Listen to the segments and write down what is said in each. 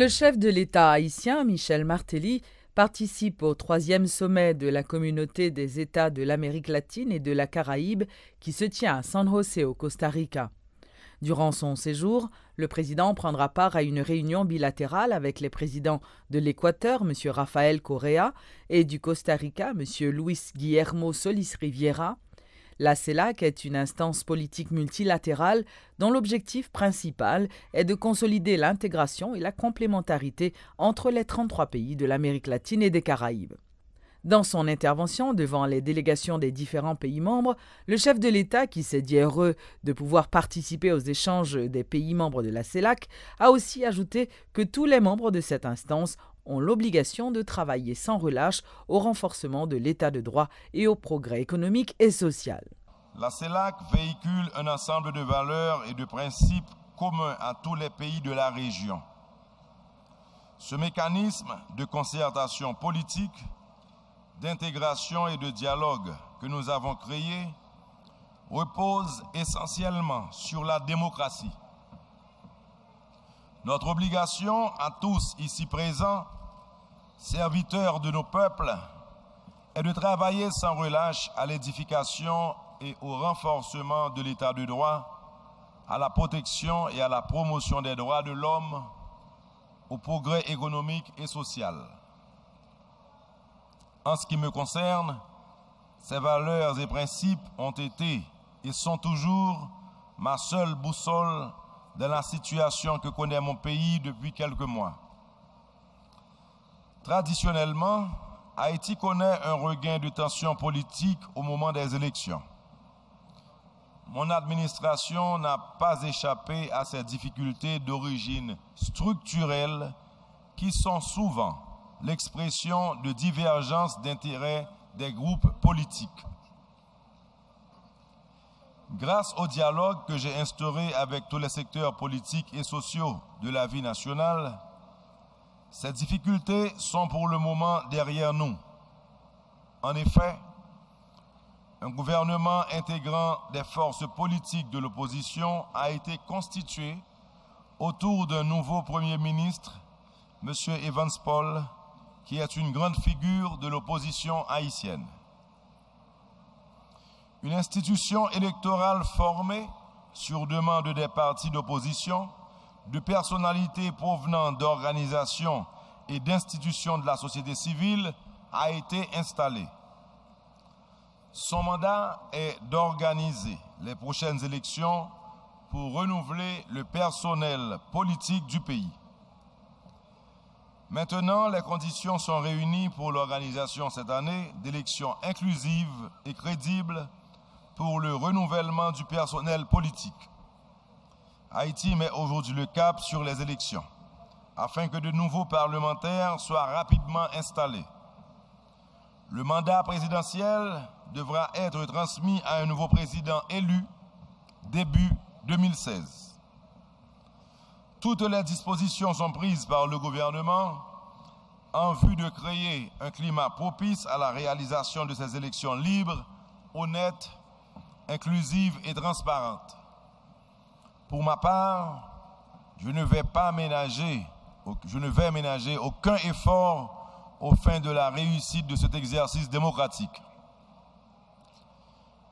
Le chef de l'État haïtien, Michel Martelly, participe au 3e sommet de la communauté des États de l'Amérique latine et de la Caraïbe qui se tient à San José au Costa Rica. Durant son séjour, le président prendra part à une réunion bilatérale avec les présidents de l'Équateur, M. Rafael Correa, et du Costa Rica, M. Luis Guillermo Solís Riviera. La CELAC est une instance politique multilatérale dont l'objectif principal est de consolider l'intégration et la complémentarité entre les 33 pays de l'Amérique latine et des Caraïbes. Dans son intervention devant les délégations des différents pays membres, le chef de l'État, qui s'est dit heureux de pouvoir participer aux échanges des pays membres de la CELAC, a aussi ajouté que tous les membres de cette instance ont l'obligation de travailler sans relâche au renforcement de l'état de droit et au progrès économique et social. La CELAC véhicule un ensemble de valeurs et de principes communs à tous les pays de la région. Ce mécanisme de concertation politique, d'intégration et de dialogue que nous avons créé repose essentiellement sur la démocratie. Notre obligation à tous ici présents, serviteurs de nos peuples, est de travailler sans relâche à l'édification et au renforcement de l'état de droit, à la protection et à la promotion des droits de l'homme, au progrès économique et social. En ce qui me concerne, ces valeurs et principes ont été et sont toujours ma seule boussole dans la situation que connaît mon pays depuis quelques mois. Traditionnellement, Haïti connaît un regain de tension politique au moment des élections. Mon administration n'a pas échappé à ces difficultés d'origine structurelle qui sont souvent l'expression de divergences d'intérêts des groupes politiques. Grâce au dialogue que j'ai instauré avec tous les secteurs politiques et sociaux de la vie nationale, ces difficultés sont pour le moment derrière nous. En effet, un gouvernement intégrant des forces politiques de l'opposition a été constitué autour d'un nouveau Premier ministre, M. Evans Paul, qui est une grande figure de l'opposition haïtienne. Une institution électorale formée sur demande des partis d'opposition, de personnalités provenant d'organisations et d'institutions de la société civile a été installée. Son mandat est d'organiser les prochaines élections pour renouveler le personnel politique du pays. Maintenant, les conditions sont réunies pour l'organisation cette année d'élections inclusives et crédibles pour le renouvellement du personnel politique. Haïti met aujourd'hui le cap sur les élections, afin que de nouveaux parlementaires soient rapidement installés. Le mandat présidentiel devra être transmis à un nouveau président élu début 2016. Toutes les dispositions sont prises par le gouvernement en vue de créer un climat propice à la réalisation de ces élections libres, honnêtes, inclusives et transparentes. Pour ma part, je ne vais ménager aucun effort aux fins de la réussite de cet exercice démocratique.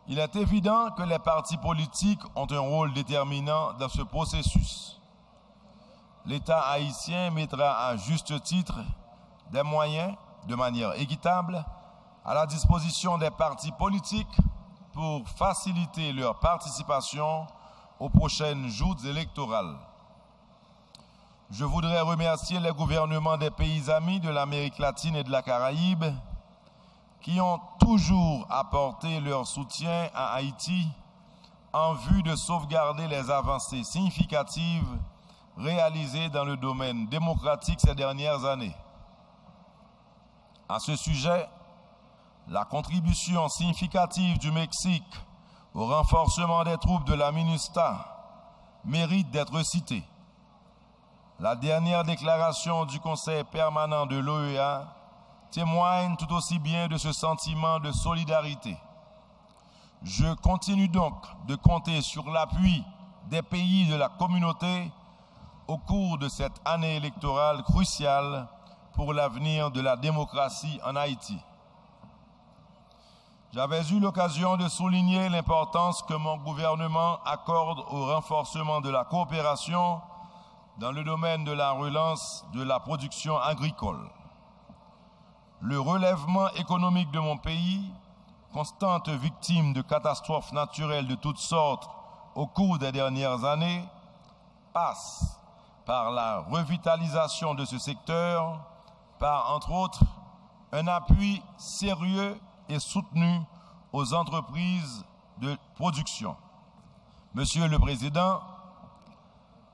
Il est évident que les partis politiques ont un rôle déterminant dans ce processus. L'État haïtien mettra à juste titre des moyens, de manière équitable, à la disposition des partis politiques pour faciliter leur participation aux prochaines joutes électorales. Je voudrais remercier les gouvernements des pays amis de l'Amérique latine et de la Caraïbe qui ont toujours apporté leur soutien à Haïti en vue de sauvegarder les avancées significatives réalisées dans le domaine démocratique ces dernières années. À ce sujet, la contribution significative du Mexique au renforcement des troupes de la MINUSTAH mérite d'être citée. La dernière déclaration du Conseil permanent de l'OEA témoigne tout aussi bien de ce sentiment de solidarité. Je continue donc de compter sur l'appui des pays de la communauté au cours de cette année électorale cruciale pour l'avenir de la démocratie en Haïti. J'avais eu l'occasion de souligner l'importance que mon gouvernement accorde au renforcement de la coopération dans le domaine de la relance de la production agricole. Le relèvement économique de mon pays, constante victime de catastrophes naturelles de toutes sortes au cours des dernières années, passe par la revitalisation de ce secteur, par, entre autres, un appui sérieux et soutenu aux entreprises de production. Monsieur le Président,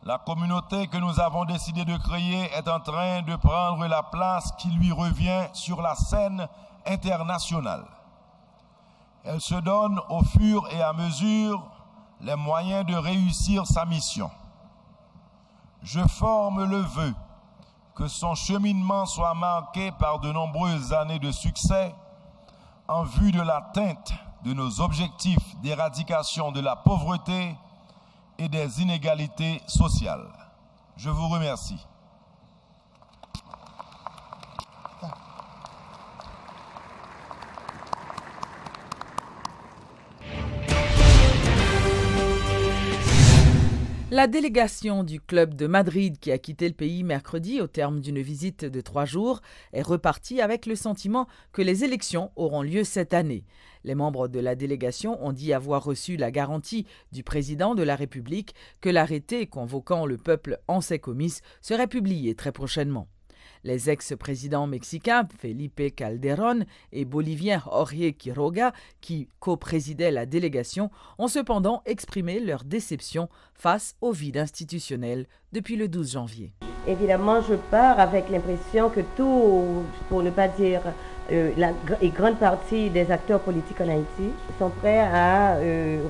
la communauté que nous avons décidé de créer est en train de prendre la place qui lui revient sur la scène internationale. Elle se donne au fur et à mesure les moyens de réussir sa mission. Je forme le vœu que son cheminement soit marqué par de nombreuses années de succès en vue de l'atteinte de nos objectifs d'éradication de la pauvreté et des inégalités sociales. Je vous remercie. La délégation du Club de Madrid qui a quitté le pays mercredi au terme d'une visite de 3 jours est repartie avec le sentiment que les élections auront lieu cette année. Les membres de la délégation ont dit avoir reçu la garantie du président de la République que l'arrêté convoquant le peuple en ses comices serait publié très prochainement. Les ex-présidents mexicains Felipe Calderón et bolivien Jorge Quiroga, qui co-présidaient la délégation, ont cependant exprimé leur déception face au vide institutionnel depuis le 12 janvier. Évidemment, je pars avec l'impression que tout, pour ne pas dire la grande partie des acteurs politiques en Haïti, sont prêts à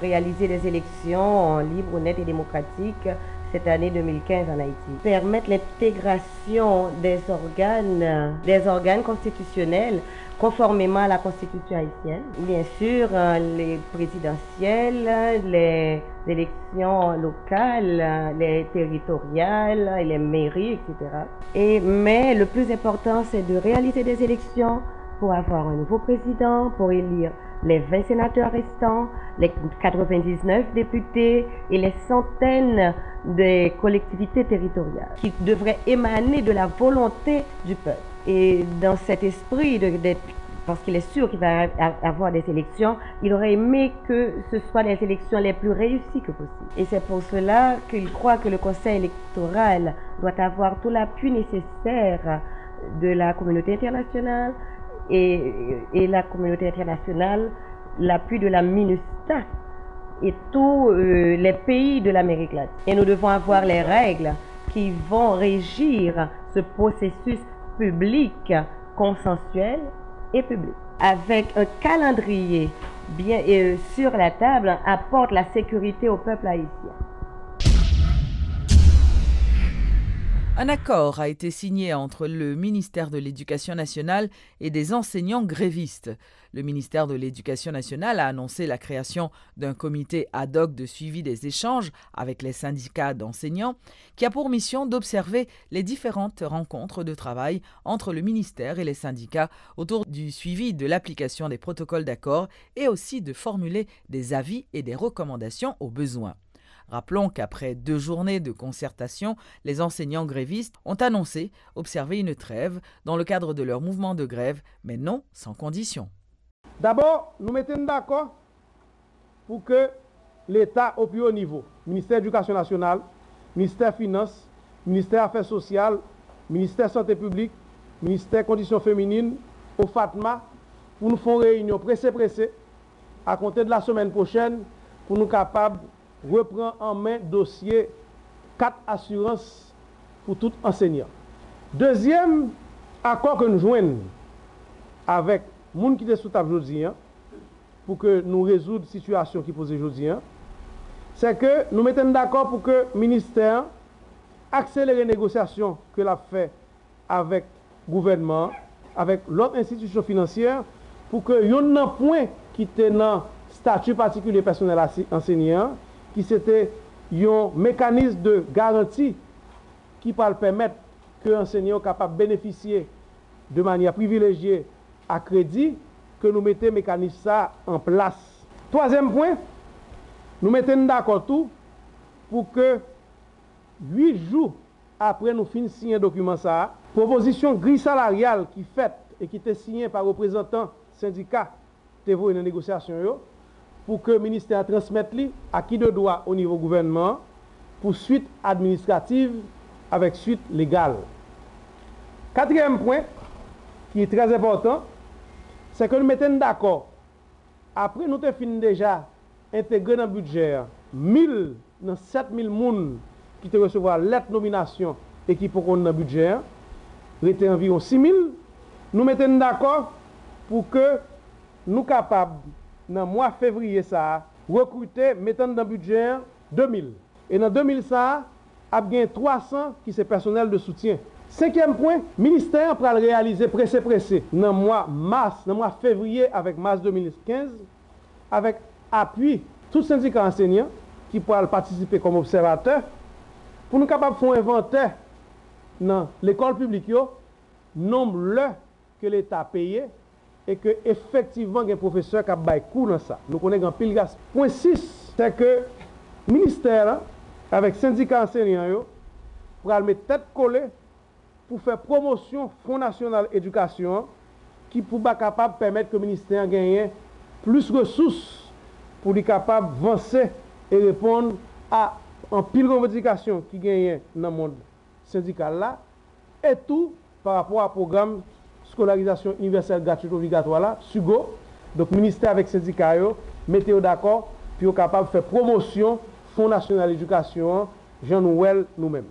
réaliser des élections libres, honnêtes et démocratiques cette année 2015 en Haïti. Permettre l'intégration des organes constitutionnels conformément à la Constitution haïtienne. Bien sûr, les présidentielles, les élections locales, les territoriales, les mairies, etc. Mais le plus important, c'est de réaliser des élections pour avoir un nouveau président, pour élire les 20 sénateurs restants, les 99 députés et les centaines de collectivités territoriales qui devraient émaner de la volonté du peuple. Et dans cet esprit, parce qu'il est sûr qu'il va y avoir des élections, il aurait aimé que ce soit les élections les plus réussies que possible. Et c'est pour cela qu'il croit que le Conseil électoral doit avoir tout l'appui nécessaire de la communauté internationale et la communauté internationale, l'appui de la MINUSTAH et tous les pays de l'Amérique latine. Et nous devons avoir les règles qui vont régir ce processus public, consensuel et public. Avec un calendrier bien sur la table, apporte la sécurité au peuple haïtien. Un accord a été signé entre le ministère de l'Éducation nationale et des enseignants grévistes. Le ministère de l'Éducation nationale a annoncé la création d'un comité ad hoc de suivi des échanges avec les syndicats d'enseignants qui a pour mission d'observer les différentes rencontres de travail entre le ministère et les syndicats autour du suivi de l'application des protocoles d'accord et aussi de formuler des avis et des recommandations aux besoins. Rappelons qu'après 2 journées de concertation, les enseignants grévistes ont annoncé observer une trêve dans le cadre de leur mouvement de grève, mais non sans condition. D'abord, nous mettons d'accord pour que l'État au plus haut niveau, ministère de l'Éducation nationale, ministère des Finances, ministère des Affaires sociales, ministère de la Santé publique, ministère des Conditions féminines, au FATMA, pour nous faire une réunion pressée à compter de la semaine prochaine pour nous capables reprend en main dossier 4 assurances pour tout enseignant. Deuxième accord que nous joignons avec les gens qui sont sous table aujourd'hui, pour que nous résoudre la situation qui pose aujourd'hui, c'est que nous mettons d'accord pour que le ministère accélère les négociations que l'a fait avec le gouvernement, avec l'autre institution financière, pour que y un point qui était dans le statut particulier personnel enseignant, qui c'était un mécanisme de garantie qui va permettre que l'enseignant soit capable de bénéficier de manière privilégiée à crédit, que nous mettons mécanisme ça en place. Troisième point, nous mettons d'accord tout pour que 8 jours après nous finissons signer un document ça, proposition grille salariale qui faite et qui était signée par représentants syndicats de une négociation pour que le ministère transmette à qui de droit au niveau gouvernement pour suite administrative avec suite légale. Quatrième point, qui est très important, c'est que nous mettons d'accord. Après, nous avons fini déjà intégrer dans le budget 7000 personnes qui te recevoir lettre nomination et qui pourront dans le budget, c'était environ 6000. Nous mettons d'accord pour que nous soyons capables, dans le mois de février, ça, recruter, mettant dans le budget 2000. Et dans 2000, ça, il y a 300 qui sont personnel de soutien. Cinquième point, le ministère va réaliser pressé dans le mois mars, dans le mois de février avec mars 2015, avec appui tous les syndicats enseignants qui pourront participer comme observateurs pour nous capables de faire un inventaire dans l'école publique, nombre que l'État a payé et que effectivement il y a des professeurs qui ont fait cours dans ça. Nous connaissons un pile gas. Point 6, c'est que le ministère, avec les syndicats enseignants, pour mettre tête collée pour faire promotion Fonds national éducation qui pourra capable de permettre que le ministère gagne plus de ressources pour être capable d'avancer et répondre à un pile revendication qui gagne dans le monde syndical là et tout par rapport au programme scolarisation universelle gratuite obligatoire là, SUGO. Donc le ministère avec syndicats mettez d'accord puis capable de faire promotion Fonds national d'éducation, Jean-Nouvel nous-mêmes.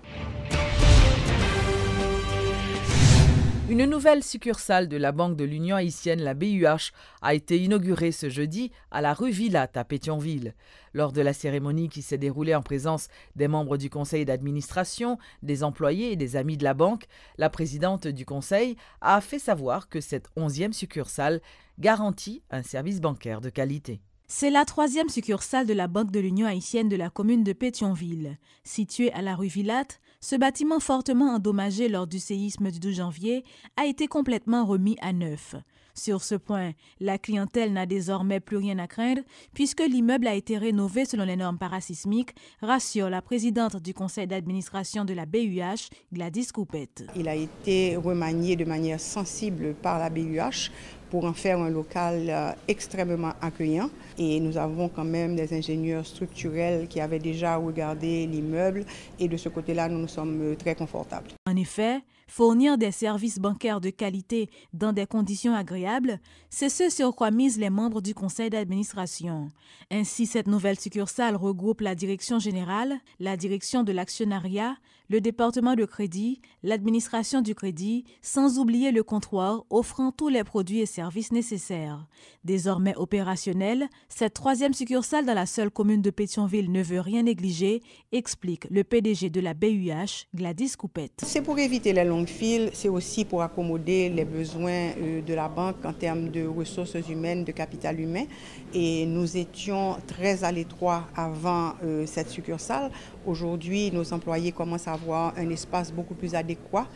Une nouvelle succursale de la Banque de l'Union haïtienne, la BUH, a été inaugurée ce jeudi à la rue Villatte à Pétionville. Lors de la cérémonie qui s'est déroulée en présence des membres du conseil d'administration, des employés et des amis de la banque, la présidente du conseil a fait savoir que cette 11e succursale garantit un service bancaire de qualité. C'est la 3e succursale de la Banque de l'Union haïtienne de la commune de Pétionville. Située à la rue Villatte, ce bâtiment fortement endommagé lors du séisme du 12 janvier a été complètement remis à neuf. Sur ce point, la clientèle n'a désormais plus rien à craindre puisque l'immeuble a été rénové selon les normes parasismiques, rassure la présidente du conseil d'administration de la BUH, Gladys Coupette. Il a été remanié de manière sensible par la BUH pour en faire un local extrêmement accueillant. Et nous avons quand même des ingénieurs structurels qui avaient déjà regardé l'immeuble et de ce côté-là, nous sommes très confortables. En effet, fournir des services bancaires de qualité dans des conditions agréables, c'est ce sur quoi misent les membres du conseil d'administration. Ainsi, cette nouvelle succursale regroupe la direction générale, la direction de l'actionnariat, le département de crédit, l'administration du crédit, sans oublier le comptoir offrant tous les produits et services nécessaires. Désormais opérationnelle, cette 3e succursale dans la seule commune de Pétionville ne veut rien négliger, explique le PDG de la BUH, Gladys Coupette. C'est pour éviter les longues files, c'est aussi pour accommoder les besoins de la banque en termes de ressources humaines, de capital humain. Et nous étions très à l'étroit avant cette succursale. Aujourd'hui, nos employés commencent à avoir un espace beaucoup plus adéquat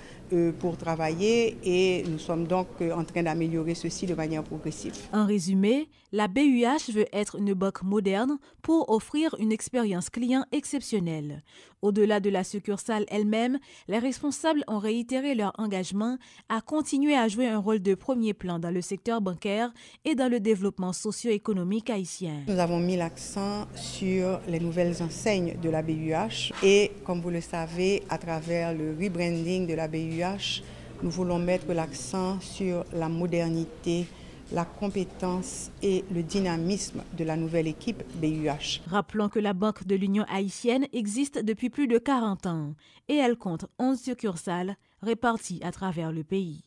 pour travailler et nous sommes donc en train d'améliorer ceci de manière progressive. En résumé, la BUH veut être une banque moderne pour offrir une expérience client exceptionnelle. Au-delà de la succursale elle-même, les responsables ont réitéré leur engagement à continuer à jouer un rôle de premier plan dans le secteur bancaire et dans le développement socio-économique haïtien. Nous avons mis l'accent sur les nouvelles enseignes de la BUH et, comme vous le savez, à travers le rebranding de la BUH, nous voulons mettre l'accent sur la modernité, la compétence et le dynamisme de la nouvelle équipe BUH. Rappelons que la Banque de l'Union haïtienne existe depuis plus de 40 ans et elle compte 11 succursales réparties à travers le pays.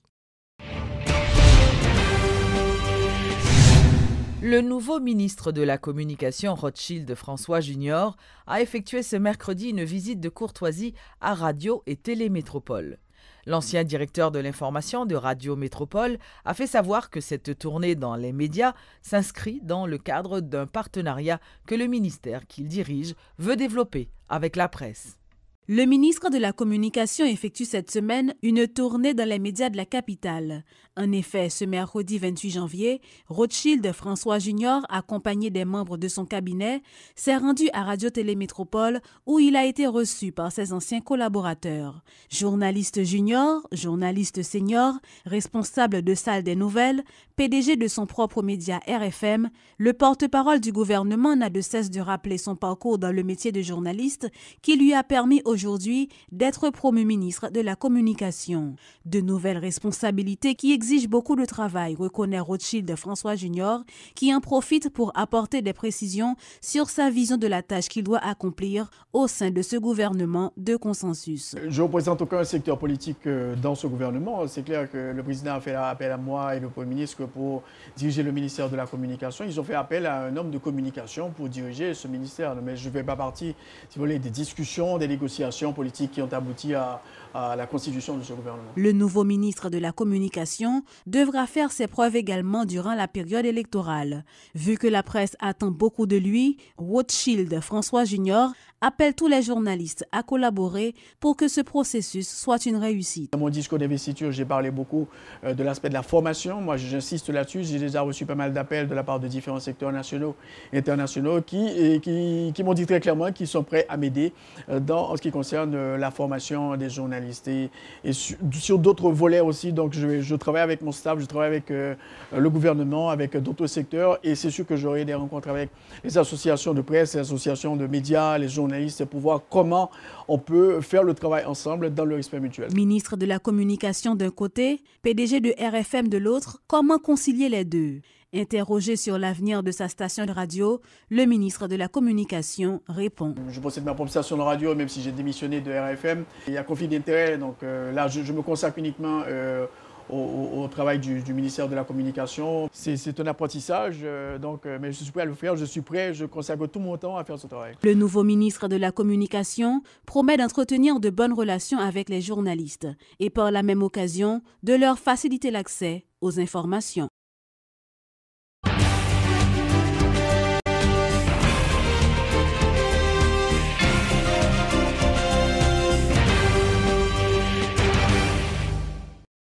Le nouveau ministre de la Communication, Rothschild François Junior, a effectué ce mercredi une visite de courtoisie à Radio et Télémétropole. L'ancien directeur de l'information de Radio Métropole a fait savoir que cette tournée dans les médias s'inscrit dans le cadre d'un partenariat que le ministère qu'il dirige veut développer avec la presse. Le ministre de la Communication effectue cette semaine une tournée dans les médias de la capitale. En effet, ce mercredi 28 janvier, Rothschild François Junior, accompagné des membres de son cabinet, s'est rendu à Radio-Télé Métropole où il a été reçu par ses anciens collaborateurs. Journaliste junior, journaliste senior, responsable de salle des nouvelles, PDG de son propre média RFM, le porte-parole du gouvernement n'a de cesse de rappeler son parcours dans le métier de journaliste qui lui a permis aujourd'hui d'être promu ministre de la Communication. De nouvelles responsabilités qui exigent beaucoup de travail, reconnaît Rothschild François Junior, qui en profite pour apporter des précisions sur sa vision de la tâche qu'il doit accomplir au sein de ce gouvernement de consensus. Je ne représente aucun secteur politique dans ce gouvernement. C'est clair que le président a fait appel à moi et le Premier ministre pour diriger le ministère de la Communication. Ils ont fait appel à un homme de communication pour diriger ce ministère. Mais je ne fais pas partie, si vous voulez, des discussions, des négociations politiques qui ont abouti à la constitution de ce gouvernement. Le nouveau ministre de la Communication devra faire ses preuves également durant la période électorale. Vu que la presse attend beaucoup de lui, Rothschild François Junior appelle tous les journalistes à collaborer pour que ce processus soit une réussite. Dans mon discours d'investiture, j'ai parlé beaucoup de l'aspect de la formation. Moi, j'insiste là-dessus. J'ai déjà reçu pas mal d'appels de la part de différents secteurs nationaux et internationaux qui m'ont dit très clairement qu'ils sont prêts à m'aider dans ce qui concerne la formation des journalistes. Et sur d'autres volets aussi, donc je travaille avec mon staff, je travaille avec le gouvernement, avec d'autres secteurs. Et c'est sûr que j'aurai des rencontres avec les associations de presse, les associations de médias, les journalistes, pour voir comment on peut faire le travail ensemble dans le respect mutuel. Ministre de la Communication d'un côté, PDG de RFM de l'autre, comment concilier les deux? Interrogé sur l'avenir de sa station de radio, le ministre de la Communication répond. Je possède ma propre station de radio, même si j'ai démissionné de RFM. Il y a conflit d'intérêts, donc là je me consacre uniquement au travail du ministère de la Communication. C'est un apprentissage, mais je suis prêt à le faire, je consacre tout mon temps à faire ce travail. Le nouveau ministre de la Communication promet d'entretenir de bonnes relations avec les journalistes et par la même occasion de leur faciliter l'accès aux informations.